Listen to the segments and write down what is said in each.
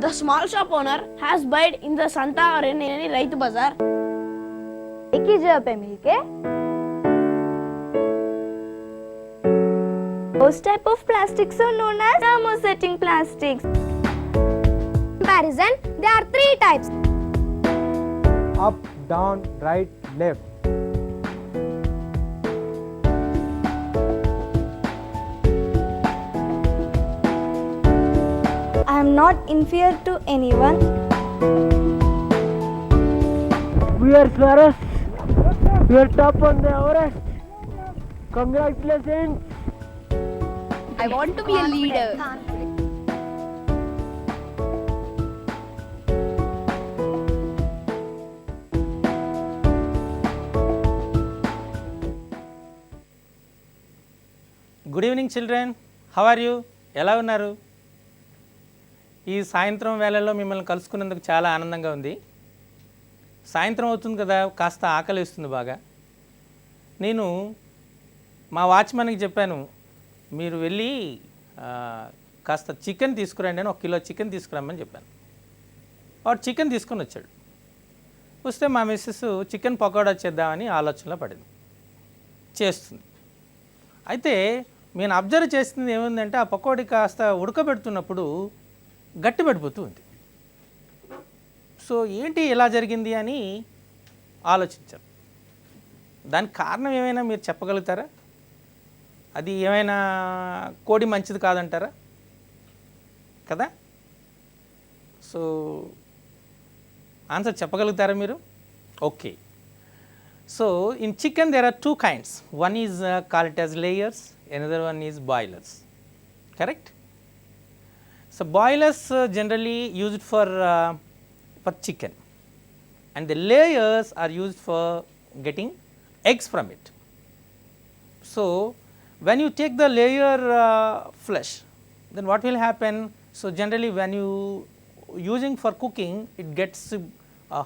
The small shop owner has bought in the Santa or in any Raitu Bazaar. एक ही जगह पे मिलके those type of plastics are known as thermosetting plastics. Comparison, there are 3 types: up, down, right, left. I am not inferior to anyone. We are SCERT. We are top on the Everest. Congratulations. I want to be a leader. Good evening children, how are you? ఎలా ఉన్నారు? ఈ సాయంత్రం వేళల్లో మిమ్మల్ని కలుసుకున్నందుకు చాలా ఆనందంగా ఉంది. సాయంత్రం అవుతుంది కదా, కాస్త ఆకలి వేస్తుంది బాగా. నేను మా వాచ్మెన్కి చెప్పాను, మీరు వెళ్ళి కాస్త చికెన్ తీసుకురండి అని, 1 కిలో చికెన్ తీసుకురమ్మని చెప్పాను. వాడు చికెన్ తీసుకొని వచ్చాడు. వస్తే మా మిస్సెస్ చికెన్ పకోడా చేద్దామని ఆలోచనలో పడింది, చేస్తుంది. అయితే నేను అబ్జర్వ్ చేసింది ఏముందంటే, ఆ పకోడీ కాస్త ఉడకబెడుతున్నప్పుడు గట్టి పడిపోతూ ఉంది. సో ఏంటి ఇలా జరిగింది అని ఆలోచించాను. దానికి కారణం ఏమైనా మీరు చెప్పగలుగుతారా? అది ఏమైనా కోడి మంచిది కాదంటారా కదా? సో ఆన్సర్ చెప్పగలుగుతారా మీరు? Okay. So in chicken there are 2 kinds. One is called as layers, another one is boilers. Correct? So boilers generally used for chicken, and the layers are used for getting eggs from it. So when you take the layer flesh, then what will happen? So generally when you using for cooking, it gets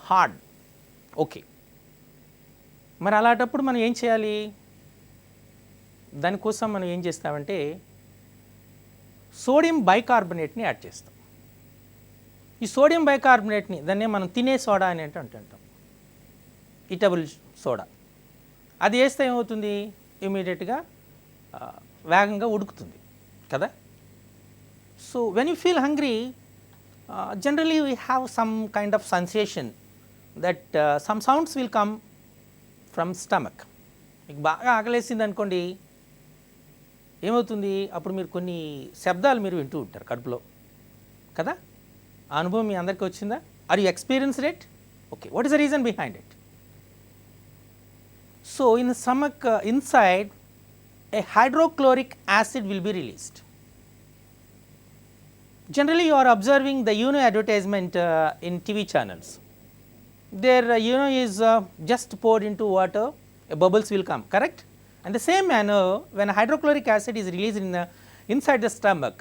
hard. Okay. మరి అలాంటప్పుడు మనం ఏం చేయాలి? దానికోసం మనం ఏం చేస్తామంటే sodium బైకార్బోనేట్ని add చేస్తాం. ఈ సోడియం బైకార్బోనేట్ని దాన్నే మనం తినే సోడా అని అంటుంటాం, ఈటబుల్ సోడా. అది వేస్తే ఏమవుతుంది? ఇమీడియట్గా వేగంగా ఉడుకుతుంది కదా. So when you feel hungry, generally we have some kind of sensation that some sounds will come from stomach. మీకు బాగా ఆకలేసింది అనుకోండి, ఏమవుతుంది? అప్పుడు మీరు కొన్ని శబ్దాలు మీరు వింటూ ఉంటారు కడుపులో కదా. ఆ అనుభవం మీ అందరికీ వచ్చిందా? Are you experienced it? Okay. What is the reason behind it? So in the stomach inside a hydrochloric acid will be released. Generally you are observing the advertisement in TV channels. There is just poured into water, bubbles will come, correct? And the same manner, when hydrochloric acid is released inside the stomach,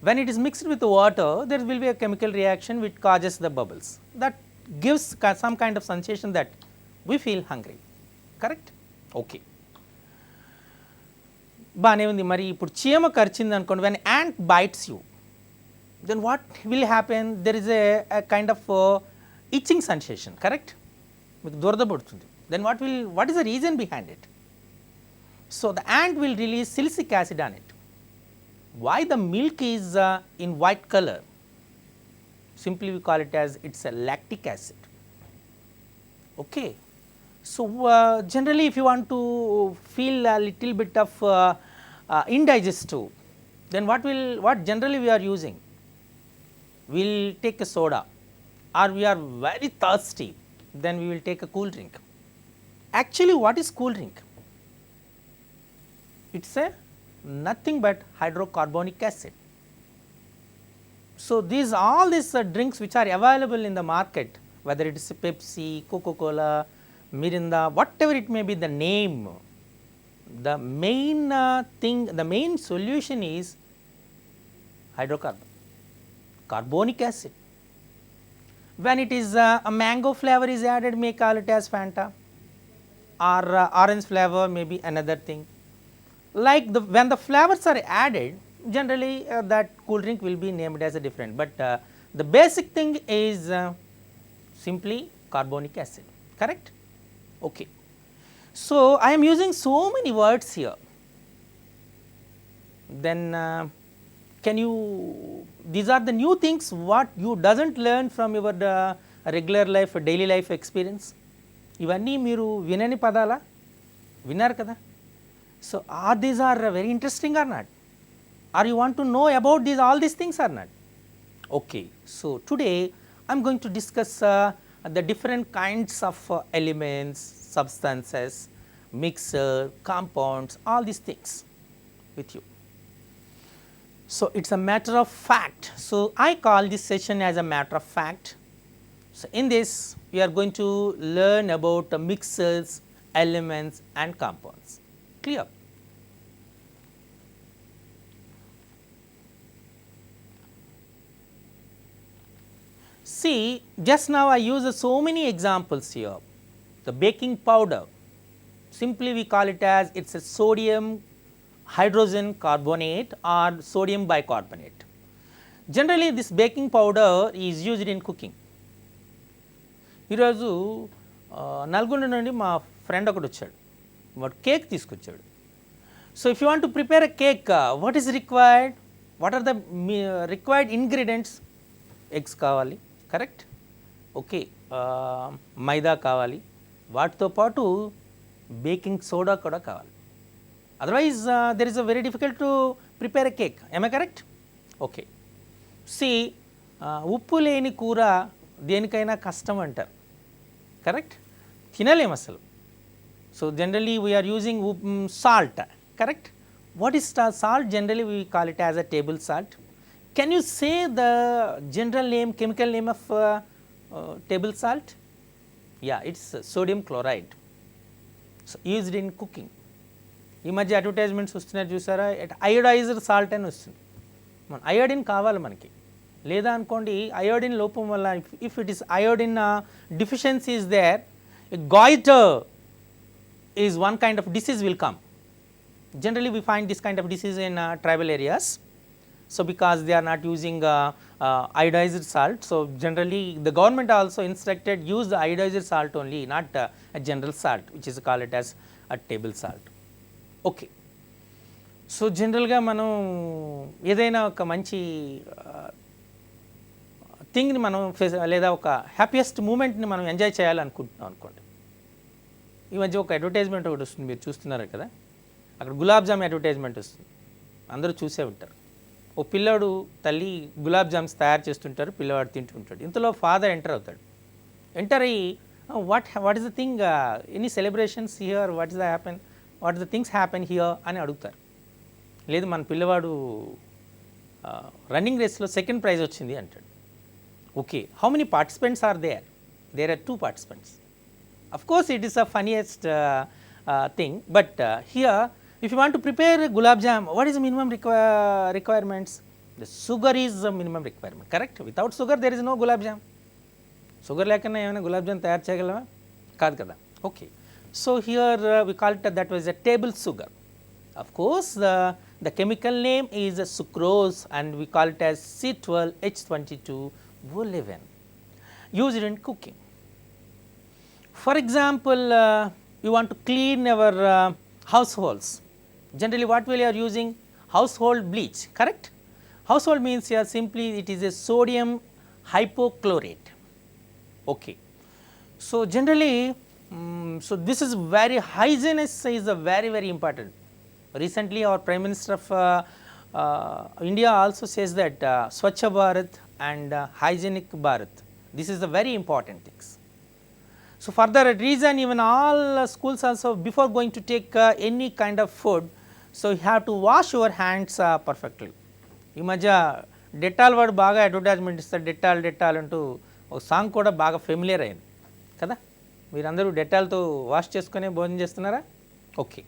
when it is mixed with the water, there will be a chemical reaction which causes the bubbles. That gives some kind of sensation that we feel hungry, correct? Okay. బాగానే ఉంది. మరి ఇప్పుడు చీమ కరిచింది అనుకోండి, when ant bites you, then what will happen? There is a kind of itching sensation, correct? మీకు దురద పడుతుంది. Then what is the reason behind it? So the ant will release silicic acid on it. Why the milk is in white color? Simply we call it as it's a lactic acid. Okay. So generally if you want to feel a little bit of indigestive, then what generally we are using? We will take a soda, or we are very thirsty, then we will take a cool drink. Actually what is cool drink? It's a nothing but hydrocarbonic acid. So all these drinks which are available in the market, whether it is Pepsi, Coca-Cola, Mirinda, whatever it may be the name, the main the main solution is carbonic acid. When it is a mango flavor is added, may call it as Fanta, or orange flavor may be another thing. Like when the flavors are added, generally that cool drink will be named as a different, but the basic thing is simply carbonic acid, correct? Okay. So, I am using so many words here, then can you, these are the new things what you doesn't learn from your regular life, daily life experience. ఇవన్నీ మీరు వినని పదాలా, విన్నారు కదా. So are these are very interesting or not, are you want to know about these all these things or not. Okay, so today I am going to discuss the different kinds of elements, substances, mixer, compounds, all these things with you. So it's a matter of fact. So I call this session as a matter of fact. So in this we are going to learn about the mixers, elements and compounds. Clear? See, just now I used so many examples here. The baking powder, simply we call it as it's a sodium hydrogen carbonate or sodium bicarbonate. Generally this baking powder is used in cooking. ఈరోజు నల్గొండ నుండి మా friend ఒకడు వచ్చాడు, వాడు cake తీసుకొచ్చాడు. So if you want to prepare a cake, what is required, what are the required ingredients? Eggs కావాలి, correct, okay, maida కావాలి, వాటితో పాటు బేకింగ్ సోడా కూడా కావాలి. Otherwise there is a very difficult to prepare a cake. Am I correct? Okay. See, ఉప్పు లేని కూర దేనికైనా కష్టం అంటారు, కరెక్ట్, తినలేము అసలు. So generally we are using salt, correct. What is salt? Generally we call it as a table salt. Can you say the general name, chemical name of table salt? Yeah, it's sodium chloride. So used in cooking. ఈ మధ్య advertisements వస్తున్నాయి చూసారా, iodised salt అని వస్తుంది. మన iodine కావాలి మనకి, లేదా అనుకోండి అయోడిన్ లోపం వల్ల, if it is iodine deficiency is there, goiter is one kind of disease will come. Generally we find this kind of disease in tribal areas. So because they are not using iodized salt, so generally the government also instructed use the iodized salt only, not a general salt which is called it as a table salt. Okay. So general ga మనం ఏదైనా ఒక మంచి థింగ్ని మనం లేదా ఒక happiest మూమెంట్ని మనం enjoy చేయాలనుకుంటున్నాం అనుకోండి. ఈ మధ్య ఒక అడ్వర్టైజ్మెంట్ ఒకటి వస్తుంది, మీరు చూస్తున్నారు కదా, అక్కడ గులాబ్ జామ్ అడ్వర్టైజ్మెంట్ వస్తుంది, అందరూ చూసే ఉంటారు. ఓ పిల్లాడు తల్లి గులాబ్ జామ్స్ తయారు చేస్తుంటారు, పిల్లవాడు తింటూ ఉంటాడు. ఇంతలో ఫాదర్ ఎంటర్ అవుతాడు. ఎంటర్ అయ్యి what is the thing, any celebrations here, what is the happen, what is the things happen here అని అడుగుతారు. లేదు మన పిల్లవాడు రన్నింగ్ రేస్లో సెకండ్ ప్రైజ్ వచ్చింది అంటాడు. Okay, how many participants are there? There are 2 participants. Of course it is the funniest thing, but here if you want to prepare gulab jam, what is the minimum requirements? The sugar is the minimum requirement, correct? Without sugar there is no gulab jam. Sugar lekana emana gulab jam tayar cheyagalama? Kaadu kada. Okay. So here we call it that was a table sugar. Of course the chemical name is sucrose and we call it as C12H22O11, used in cooking. For example, you want to clean our households. Generally what we are using? Household bleach, correct? Household means here simply it is a sodium hypochlorite. Okay. So generally so this is very, hygienist is a very important. Recently our Prime Minister of India also says that Swachh Bharat and hygienic Bharat, this is the very important things. So for that reason even all schools also, before going to take any kind of food, so you have to wash your hands perfectly. ఈ మధ్య Dettol వాడు బాగా advertisement ఇస్తారు, Dettol అంటూ ఒక song కూడా బాగా familiar అయింది కదా. మీరందరూ డెటాల్తో వాష్ చేసుకునే భోజనం చేస్తున్నారా? Okay.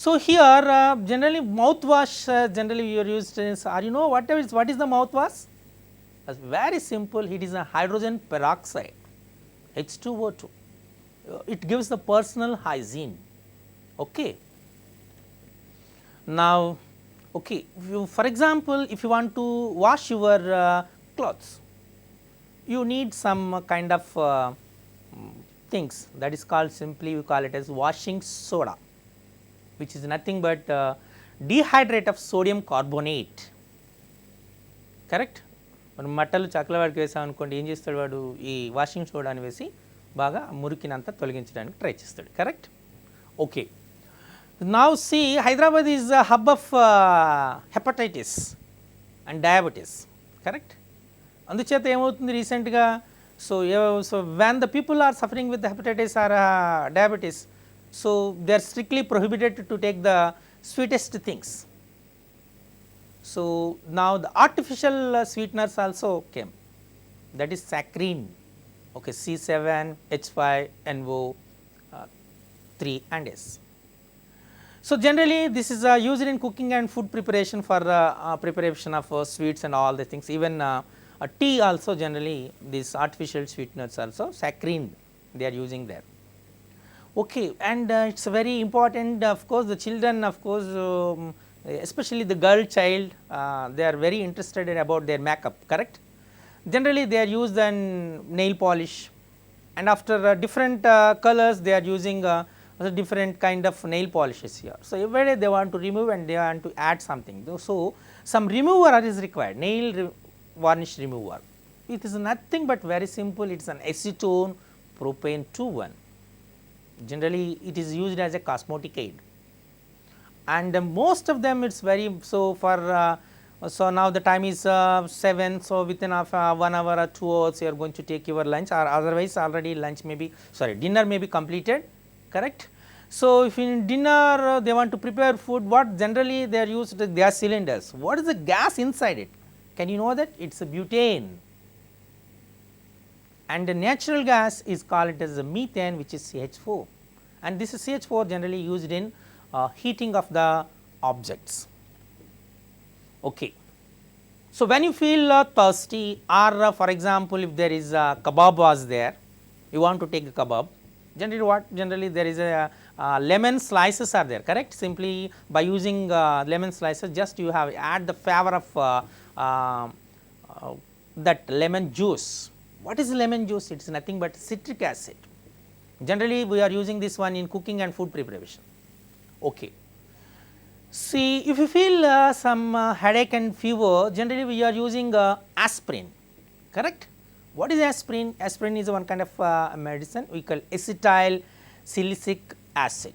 So here generally mouth wash, generally you are used, are you know what is the mouth wash? Very simple, it is a hydrogen peroxide, H2O2. it gives the personal hygiene. Okay. Now, okay, for example, if you want to wash your clothes, you need some kind of things that is called, simply we call it as washing soda, which is nothing but dehydrate of sodium carbonate. Correct. మనం మట్టలు చక్కలవాడికి వేసాం అనుకోండి, ఏం చేస్తాడు వాడు, ఈ washing సోడాని వేసి బాగా మురికినంతా తొలగించడానికి ట్రై చేస్తాడు. Correct. Okay. Now see, Hyderabad is the hub of hepatitis and diabetes. Correct. అందుచేత ఏమవుతుంది రీసెంట్గా, so when the people are suffering with hepatitis or diabetes, so they are strictly prohibited to take the sweetest things. So now the artificial sweeteners also came, that is saccharine, okay, C7H5NO 3 and S. So generally this is used in cooking and food preparation for preparation of sweets and all the things. Even tea also, generally these artificial sweeteners also, saccharine they are using there. Okay, and it's very important, of course, the children, of course, especially the girl child, they are very interested about their makeup. Correct. Generally they are used in nail polish, and after different colors they are using different kind of nail polishes here. So every day they want to remove and they want to add something. So some remover is required, nail varnish remover. It is nothing but very simple, it is an acetone propane 2,1. Generally it is used as a cosmetic aid, and most of them it's very, so for so now the time is 7, so within 1 hour or 2 hours you are going to take your lunch, or otherwise already lunch may be, sorry, dinner may be completed. Correct. So if in dinner they want to prepare food, what generally they are used, the gas cylinders. What is the gas inside it? Can you know that? It's a butane, and the natural gas is called as a methane, which is CH4, and this is CH4 generally used in heating of the objects. Okay. So when you feel thirsty, or for example if there is a kebab was there, you want to take a kebab, generally what, generally there is a lemon slices are there. Correct. Simply by using lemon slices, just you have add the flavor of that lemon juice. What is lemon juice? It is nothing but citric acid. Generally we are using this one in cooking and food preparation. Okay. See, if you feel some headache and fever, generally we are using aspirin. Correct. What is aspirin? Aspirin is one kind of medicine we call acetyl silicic acid.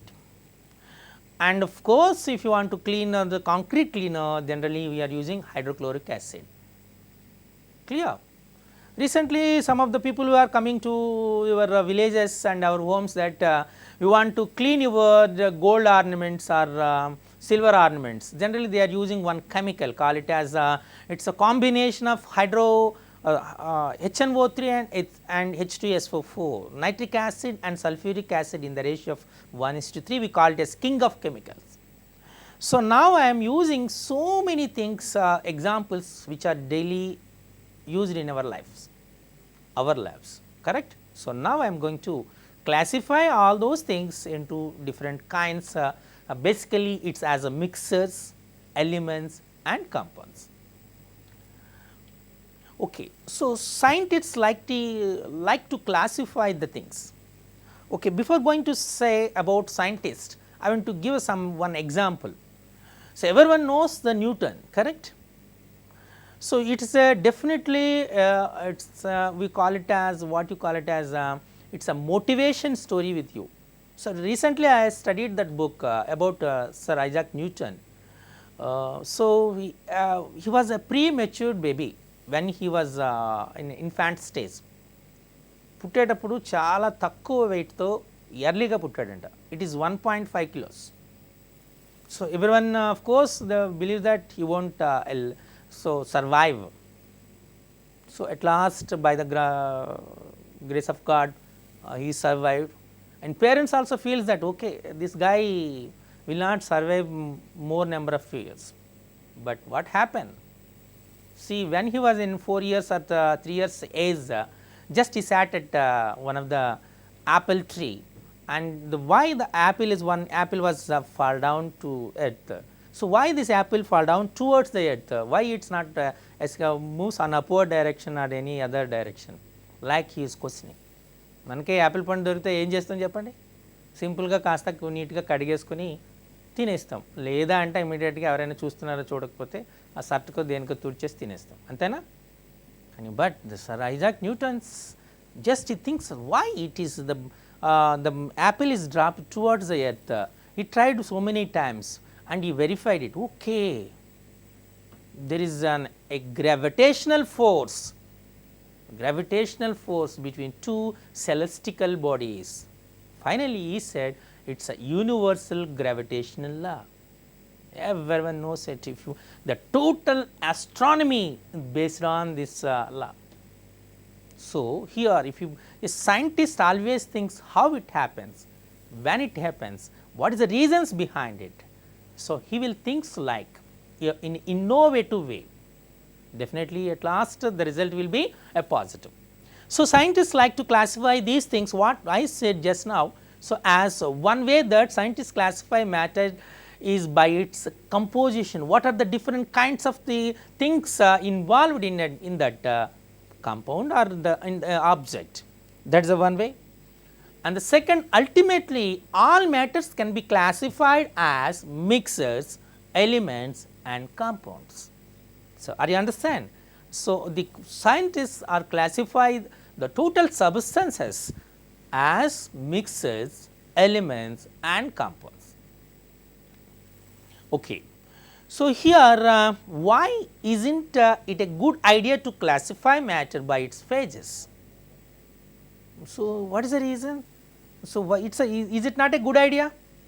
And of course if you want to clean the concrete cleaner, generally we are using hydrochloric acid. Clear. Recently some of the people who are coming to your villages and our homes, that you want to clean your gold ornaments or silver ornaments, generally they are using one chemical, call it as it's a combination of HNO3 and H2SO4, nitric acid and sulfuric acid in the ratio of 1:3. We call it as king of chemicals. So now I am using so many things, examples which are daily used in our lives, our labs. Correct. So now I am going to classify all those things into different kinds. Basically it's as a mixers, elements and compounds. Okay. So scientists like to classify the things. Okay. Before going to say about scientists, I want to give one example. So everyone knows the Newton. Correct. So it is definitely it's we call it as, what you call it as, it's a motivation story with you. So recently I studied that book about Sir Isaac Newton. So he was a premature baby when he was in infant stage. పుట్టేటప్పుడు చాలా తక్కువ వెయిట్తో ఎర్లీగా పుట్టాడంట. It is 1.5 kilos. So everyone of course they believe that he won't survive. So at last by the grace of God he survived, and parents also feels that okay, this guy will not survive more number of years. But what happened? See, when he was in 4 years or 3 years age, just he sat at one of the apple tree, and why the apple is one apple was fall down to earth. So why this apple fall down towards the earth? Why it's not moves on upward direction or any other direction? Like he is questioning. మనకి Apple పండు దొరికితే ఏం చేస్తాం చెప్పండి? సింపుల్గా కాస్త నీట్గా కడిగేసుకొని తినేస్తాం. లేదా అంటే ఇమీడియట్గా ఎవరైనా చూస్తున్నారో చూడకపోతే ఆ సర్ట్కో దేనికో తుడిచేసి తినేస్తాం, అంతేనా? కానీ but Sir Isaac Newton's just he thinks why it is the apple is dropped towards the earth. He tried so many times and he verified it. Okay, there is a gravitational force between two celestial bodies. Finally he said it's a universal gravitational law. Everyone knows it. If you, the total astronomy is based on this law. So here, if you, a scientist always thinks how it happens, when it happens, what is the reasons behind it. So he will think like in innovative way. Definitely at last the result will be a positive. So scientists like to classify these things what I said just now. So as one way that scientists classify matter is by its composition. What are the different kinds of the things involved in that compound or the object? That is the one way. And the second, ultimately all matters can be classified as mixtures, elements and compounds. So are you understand? So the scientists are classified the total substances as mixtures, elements and compounds. Okay. So here why isn't it a good idea to classify matter by its phases? So what is the reason? So it's is it not a good idea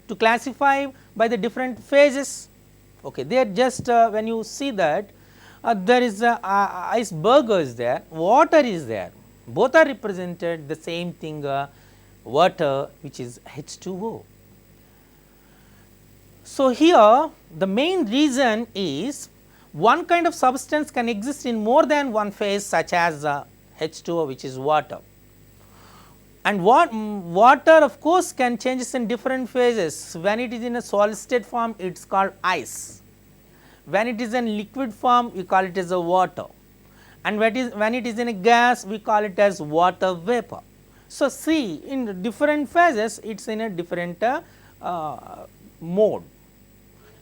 to classify by the different phases? Okay, there just when you see that there is iceberg is there, water is there, both are represented the same thing, water which is H2O. So here the main reason is one kind of substance can exist in more than one phase such as H2O which is water, and water of course can changes in different phases. When it is in a solid state form it is called ice, when it is in liquid form we call it as a water, and when it is in a gas we call it as water vapor. So see, in different phases it is in a different mode,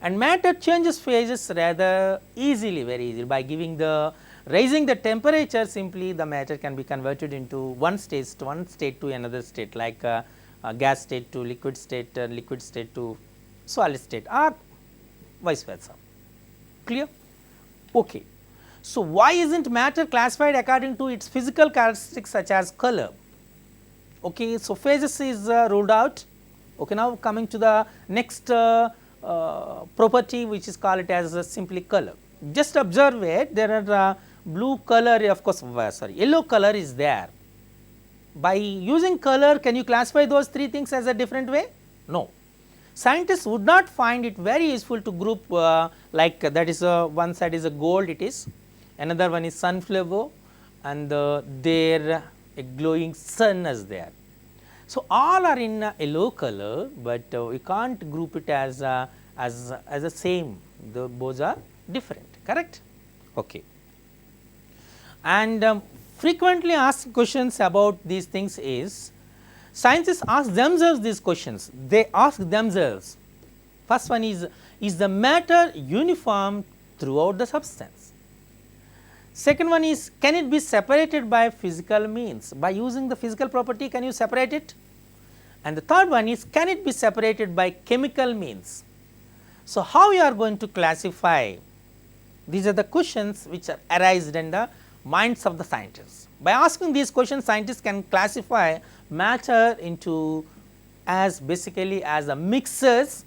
and matter changes phases rather easily, very easily, by raising the temperature. Simply the matter can be converted into one state to another state, like gas state to liquid state to solid state, or vice versa. Clear? Okay. So why isn't matter classified according to its physical characteristics such as color? Okay, so phases is ruled out. Okay, now coming to the next property which is called it as simply color. Just observe it, there are blue color, of course yellow color is there. By using color can you classify those three things as a different way? No. Scientists would not find it very useful to group like that is one side is a gold, it is, another one is sunflower, and there a glowing sun is there. So all are in yellow color, but we can't group it as a same, both are different, correct? Okay. And frequently asked questions about these things is, scientists ask themselves these questions. They ask themselves, first one is the matter uniform throughout the substance? Second one is, can it be separated by physical means? By using the physical property can you separate it? And the third one is, can it be separated by chemical means? So how you are going to classify? These are the questions which are arised in the minds of the scientists. By asking these questions, scientists can classify matter into as basically as a mixtures,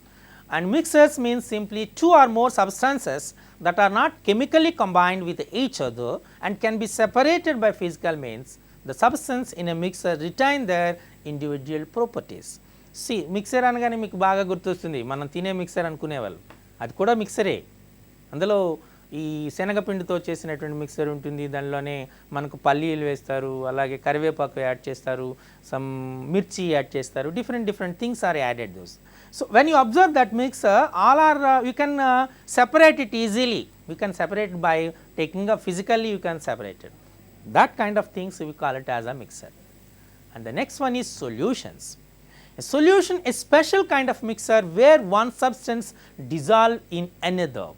and mixtures means simply two or more substances that are not chemically combined with each other and can be separated by physical means. The substance in a mixture retain their individual properties. See, mixer అనగానే మీకు బాగా గుర్తొస్తుంది, మనం తినే mixer అనుకునేవాళ్ళు, అది కూడా మిక్సరే, అందులో ఈ శనగపిండితో చేసినటువంటి మిక్సర్ ఉంటుంది, దానిలోనే మనకు పల్లీలు వేస్తారు, అలాగే కరివేపాకు యాడ్ చేస్తారు, సమ్ మిర్చి యాడ్ చేస్తారు, different things are added those. So when you observe that mixer, all are you can separate it easily, you can separate by taking physically you can separate it. That kind of things we call it as a mixer. And the next one is solutions. A solution is special kind of mixer where one substance dissolve in another.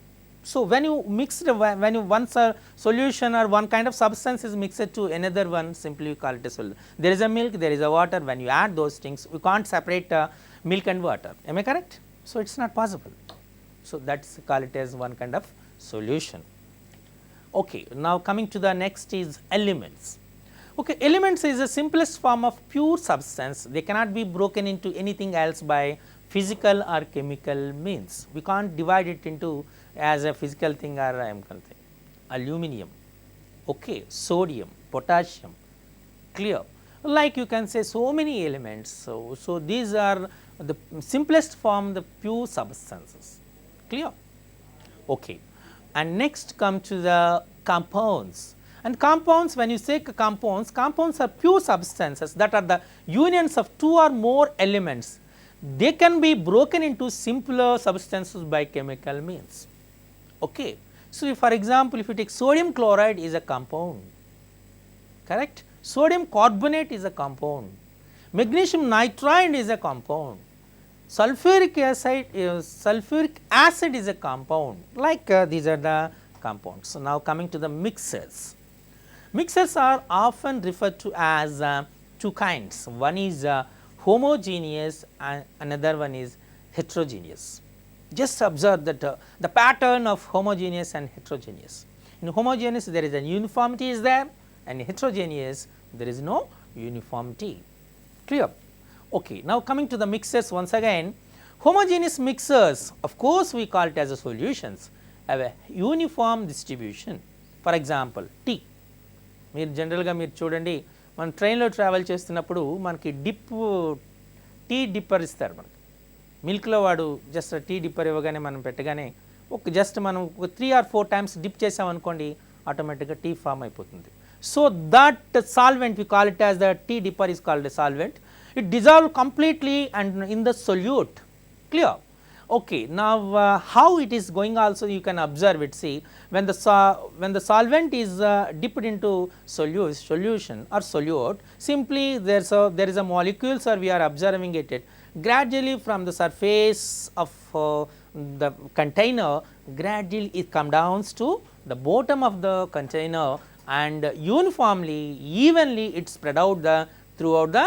So when you one solution or one kind of substance is mixed to another one, simply you call it a solution. There is a milk, there is a water, when you add those things, we can't separate milk and water, am I correct? So it's not possible. So that's call it as one kind of solution. Okay, now coming to the next is elements. Okay, elements is the simplest form of pure substance. They cannot be broken into anything else by physical or chemical means. We can't divide it into as a physical thing or a chemical thing. Aluminium, okay, sodium, potassium, clear. Like you can say so many elements. So these are the simplest form, the pure substances. Clear? Okay. And next come to the compounds. And compounds, when you say compounds are pure substances that are the unions of two or more elements. They can be broken into simpler substances by chemical means. Okay. So for example, if you take sodium chloride is a compound, correct? Sodium carbonate is a compound, magnesium nitride is a compound, sulfuric acid is a compound, like these are the compounds. So now coming to the mixers. Mixers are often referred to as two kinds. One is homogeneous and another one is heterogeneous. Just observe that the pattern of homogeneous and heterogeneous. In homogeneous there is a uniformity is there, and heterogeneous there is no uniformity. Clear? Okay, now coming to the mixers once again. Homogeneous mixers, of course we call it as a solutions, have a uniform distribution. For example, tea. మీరు జనరల్గా మీరు చూడండి, మనం ట్రైన్లో travel చేస్తున్నప్పుడు మనకి tea dipper ఇస్తారు. మనకి మిల్క్లో వాడు జస్ట్ టీ డిప్పర్ ఇవ్వగానే మనం పెట్టగానే జస్ట్ మనం 3 or 4 times డిప్ చేసామనుకోండి, ఆటోమేటిక్గా టీ ఫామ్ అయిపోతుంది. So that solvent we call it as the tea dipper is called a solvent. It dissolves completely and in the solute. Clear? Okay, now how it is going also you can observe it. See, when the solvent is dipped into solution or solute, simply there is a molecules, or we are observing it gradually from the surface of the container, gradually it comes down to the bottom of the container, and uniformly, evenly it spread out throughout the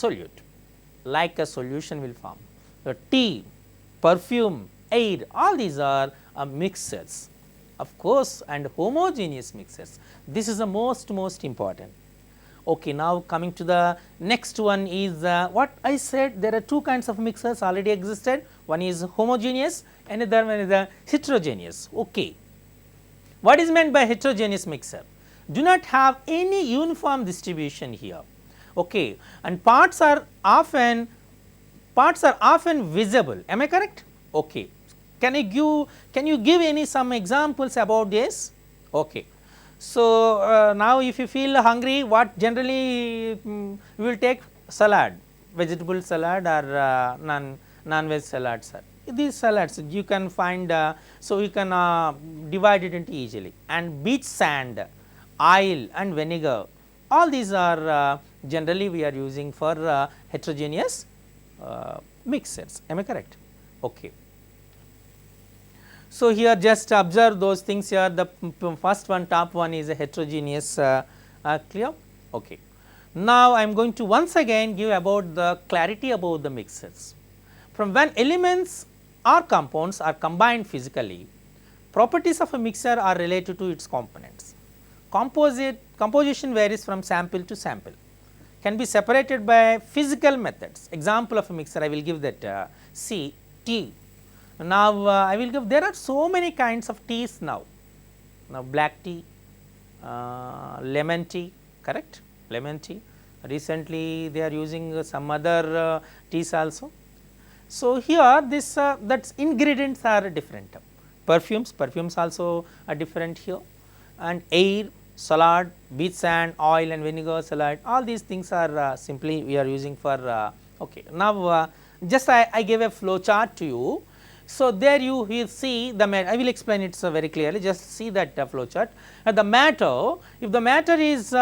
solute, like a solution will form. So tea, perfume, air, all these are mixers, of course, and homogeneous mixers. This is the most important. Okay, now coming to the next one is what I said, there are two kinds of mixers already existed. One is homogeneous, another one is heterogeneous. Okay, what is meant by heterogeneous mixer? Do not have any uniform distribution here. Okay, and parts are often visible, am I correct? Okay, can you give some examples about this? Okay, so now if you feel hungry, what generally you will take? Salad, vegetable salad or non-veg salad, sir. These salads you can find, so you can divide it into easily. And beach sand, oil and vinegar, all these are generally we are using for heterogeneous mixers, am I correct? Okay. So here just observe those things here. The first one, top one is a heterogeneous. Clear? Okay. Now I am going to once again give about the clarity about the mixers. From when elements or compounds are combined physically, properties of a mixer are related to its components. Composition varies from sample to sample, can be separated by physical methods. Example of a mixer I will give that. See, tea. Now I will give, there are so many kinds of teas now. Now black tea, lemon tea, correct? Lemon tea. Recently they are using some other teas also. So here this that ingredients are different. perfumes also are different here, and air, salad, beach sand, oil and vinegar salad, all these things are simply we are using for okay. Now just I gave a flow chart to you. So there you will see the matter. I will explain it so very clearly, just see that flow chart. The matter, if the matter is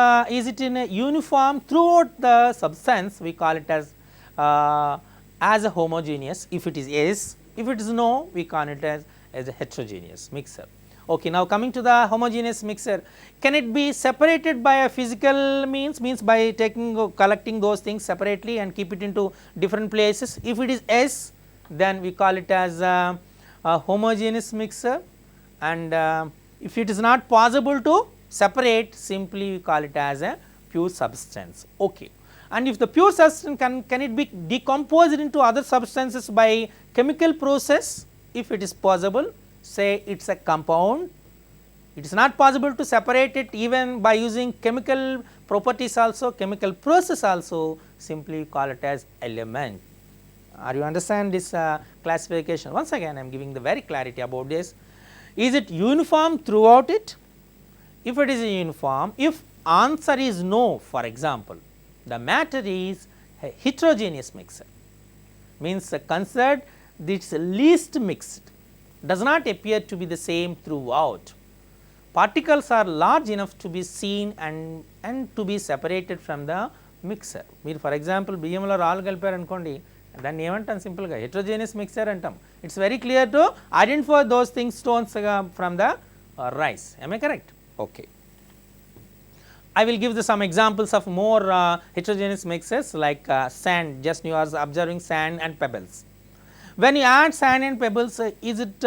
it in a uniform throughout the substance, we call it as a homogeneous. If it is yes, if it is no, we call it as a heterogeneous mixture. Okay, now coming to the homogeneous mixture, can it be separated by a physical means by taking collecting those things separately and keep it into different places? If it is yes, then we call it as a homogeneous mixture, and if it is not possible to separate, simply we call it as a pure substance. Okay. And if the pure substance can it be decomposed into other substances by chemical process? If it is possible, say it is a compound. It is not possible to separate it even by using chemical properties also, chemical process also, simply call it as element. Are you understand this classification? Once again I am giving the very clarity about this. Is it uniform throughout it? If it is uniform, if answer is no, for example, the matter is a heterogeneous mixture, means considered this least mixed, does not appear to be the same throughout. Particles are large enough to be seen and to be separated from the mixer. మీరు for example బియ్యంలో రాళ్ళు కలిపారు అనుకోండి, దాన్ని ఏమంటాం సింపుల్గా heterogeneous mixture అంటాం. It's very clear to identify those things stones from the rice. Am I correct? Okay. I will give some examples of more heterogeneous mixes like sand. Just you are observing sand and pebbles. When you add sand and pebbles, is it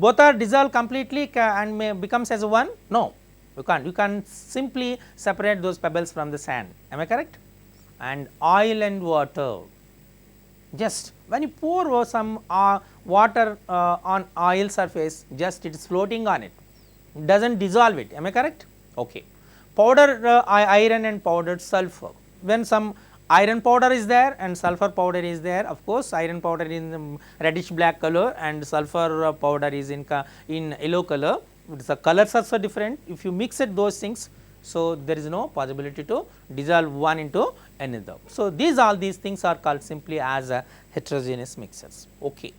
both are dissolved completely and becomes as one? No, you can't. You can simply separate those pebbles from the sand. Am I correct? And oil and water. Just when you pour some water on oil surface, just it is floating on it, doesn't dissolve it. Am I correct? Okay. Powder iron and powdered sulfur. When some iron powder is there and sulfur powder is there, of course iron powder is in reddish black color and sulfur powder is in yellow color. The colors are so different. If you mix it those things, so there is no possibility to dissolve one into another. So all these things are called simply as heterogeneous mixtures. Okay.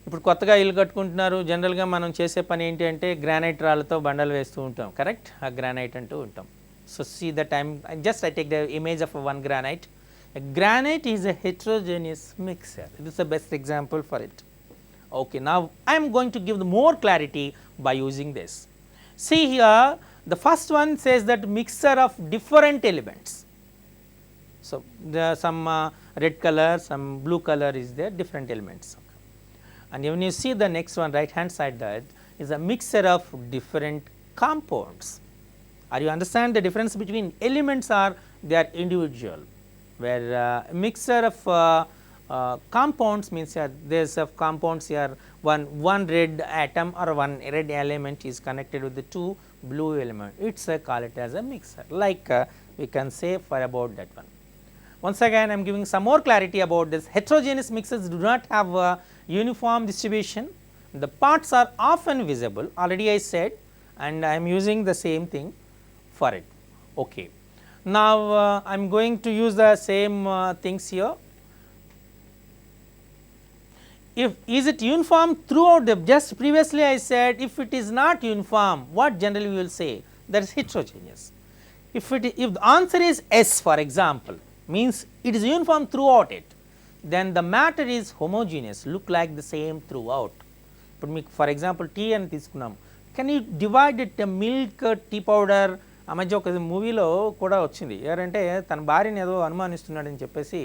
ఇప్పుడు కొత్తగా ఇల్లు కట్టుకుంటున్నారు, జనరల్గా మనం చేసే పని ఏంటి అంటే granite రాళ్ళతో బండలు వేస్తూ ఉంటాం, కరెక్ట్? ఆ గ్రానైట్ అంటూ ఉంటాం. So see the time just I take the image of one granite. Granite is a heterogeneous mixture. This is the best example for it. Okay, now I am going to give the more clarity by using this. See here, the first one says that mixture of different elements. So there are some red color, some blue color is there, different elements. And when you see the next one, right hand side, that is a mixture of different compounds. Are you understand the difference between elements? Are they are individual, where mixture of compounds means there is of compounds here, one red atom or one red element is connected with the two blue element. It's call it as a mixture, like we can say for about that one. Once again I am giving some more clarity about this. Heterogeneous mixtures do not have a uniform distribution. The parts are often visible, already I said, and I am using the same thing for it. Okay. Now I am going to use the same things here. If is it uniform throughout the, just previously I said if it is not uniform, what generally we will say, that is heterogeneous. If the answer is yes, for example, means it is uniform throughout it, then the matter is homogeneous, look like the same throughout. But for example tea అని తీసుకున్నాం, can you divide it milk, tea powder? ఆ మధ్య ఒక మూవీలో కూడా వచ్చింది, ఎవరంటే తన భార్యని ఏదో అనుమానిస్తున్నాడని చెప్పేసి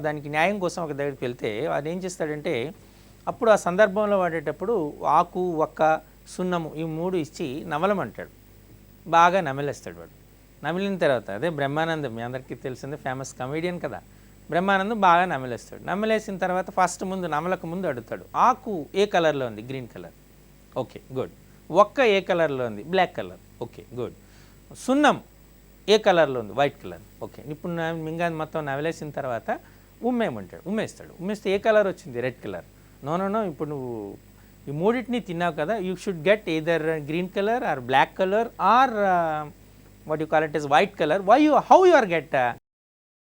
దానికి న్యాయం కోసం ఒక దగ్గరికి వెళ్తే వాడు ఏం చేస్తాడంటే, అప్పుడు ఆ సందర్భంలో వాడేటప్పుడు ఆకు, ఒక్క, సున్నము ఈ మూడు ఇచ్చి నమలమంటాడు. బాగా నమిలేస్తాడు వాడు. నమిలిన తర్వాత అదే బ్రహ్మానందం, మీ అందరికీ తెలిసిందే, ఫేమస్ కమెడియన్ కదా, బ్రహ్మానందం బాగా నమిలేస్తాడు. నమిలేసిన తర్వాత ఫస్ట్ ముందు నమలకు ముందు అడుగుతాడు, ఆకు ఏ కలర్లో ఉంది? Green colour. Okay good. ఒక్క ఏ కలర్లో ఉంది? Black colour. Okay good. సున్నం ఏ కలర్లో ఉంది? White colour. ఓకే. ఇప్పుడు మింగా మొత్తం నవలేసిన తర్వాత ఉమ్మేయమంటాడు, ఉమ్మేస్తాడు. ఉమ్మేస్తే ఏ కలర్ వచ్చింది? Red colour. నో ఇప్పుడు నువ్వు ఈ మూడింటిని తిన్నావు కదా, you should get either green colour or black colour or what you call it is white colour. How you are get